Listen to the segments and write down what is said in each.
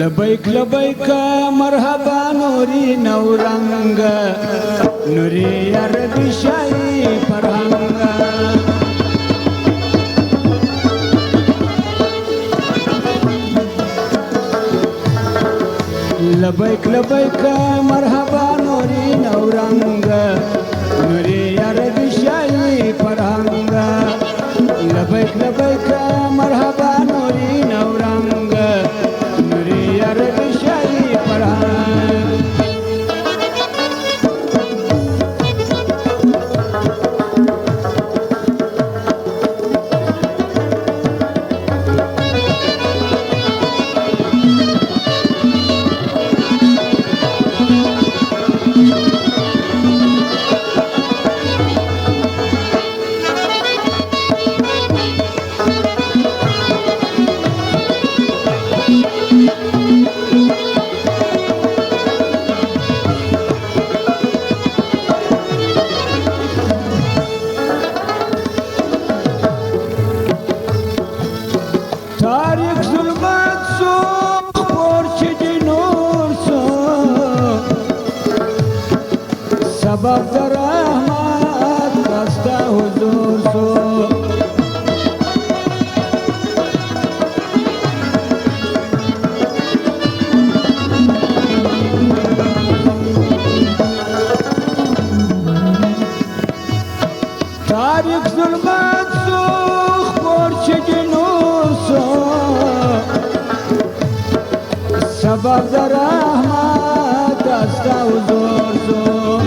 لبیک لبیک مرحبا نوری نورنگ نوری عربی شایی فرهنگ لبیک لبیک مرحبا نوری نورنگ نوری عربی شایی فرهنگ لبیک لبیک مرحبا نوری نورنگ نوری عربی شایی فرهنگ تاریک ظلمت سو پرچه نور سو سبب در رحمت دسته حضور سو تاریک ظلمت سو پرچه نور سو سبب در رحمت دسته حضور سو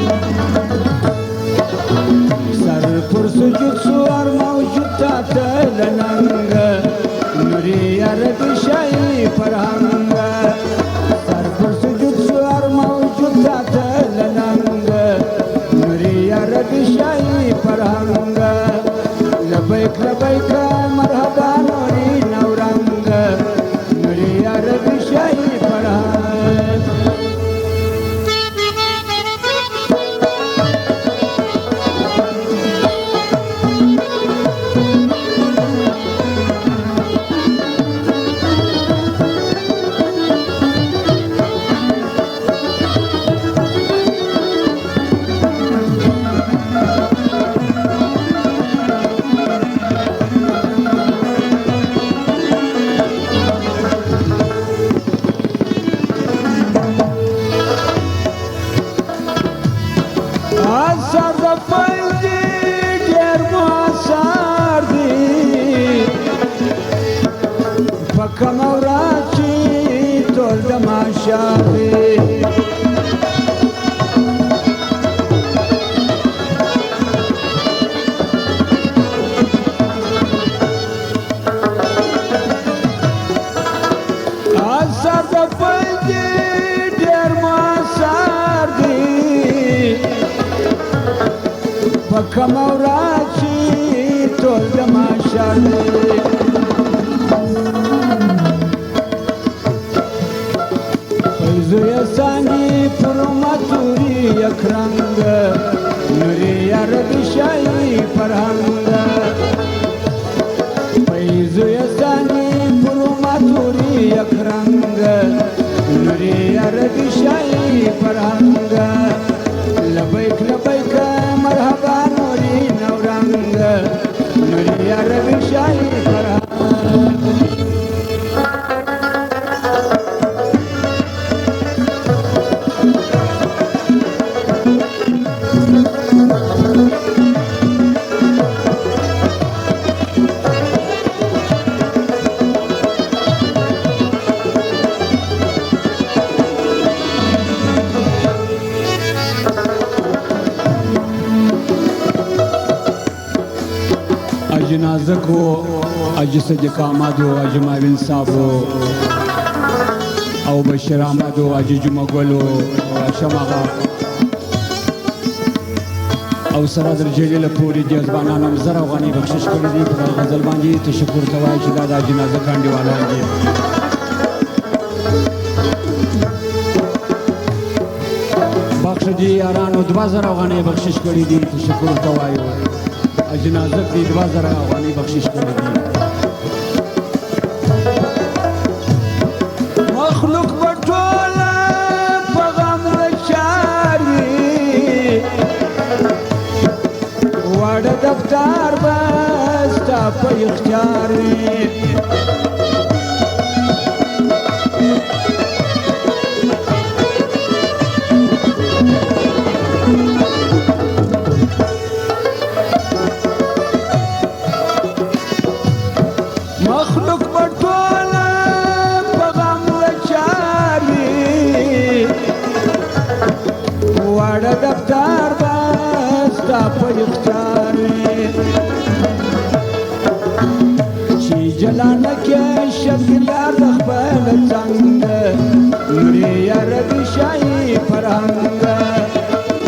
سر پر سجود سوار موجود تا تلنگ نوری عربی شایی فرهنگ سر پر سجود سوار موجود تا تلنگ نوری عربی شایی فرهنگ لبیک لبیک مرحبا نوری نورنگ نوری عربی شایی فرهنگ آسار دا پایدی دیر محصار دی پکم اوراچی تول دا ماشار دی آسار دا پایدی دیر محصار دی پکم اوراچی تول دا ماشار دی فیضوی سانی پروماتوری یک رنگ نوری عربی شایی فرهنگ فیضوی سانی پروماتوری یک رنگ نوری عربی شایی فرهنگ لبیک لبیک مرحبا نوری نورنگ نوری عربی شایی فرهنگ جنازه کو اج صدیق احمد و اج ماوین صاحب او بشیر احمد و اج جمعه ګل و شماغه او سره در جلیل پوری د ځوانانو زر افغاني بخشش کړی دی په غزل باندې تشکر کوي چې دا د جنازه کاندي والا دی بخش دی یارانو 2000 افغاني بخشش کړی دی تشکر کوي جنازه دی 2000 افغاني بخشش کړی دی مخلوق په اختیار وي مخلوق په ټوله په غم لچار وي واړه دفتر به ستا په اختیار وي چې جلانه کې شکیار د خپل څنګ مري عربي شاهي فرهنګ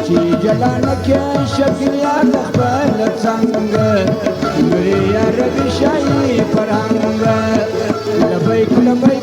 چې جلانه کې شکیار د خپل څنګ مري عربي شاهي فرهنګ لبیک لبیک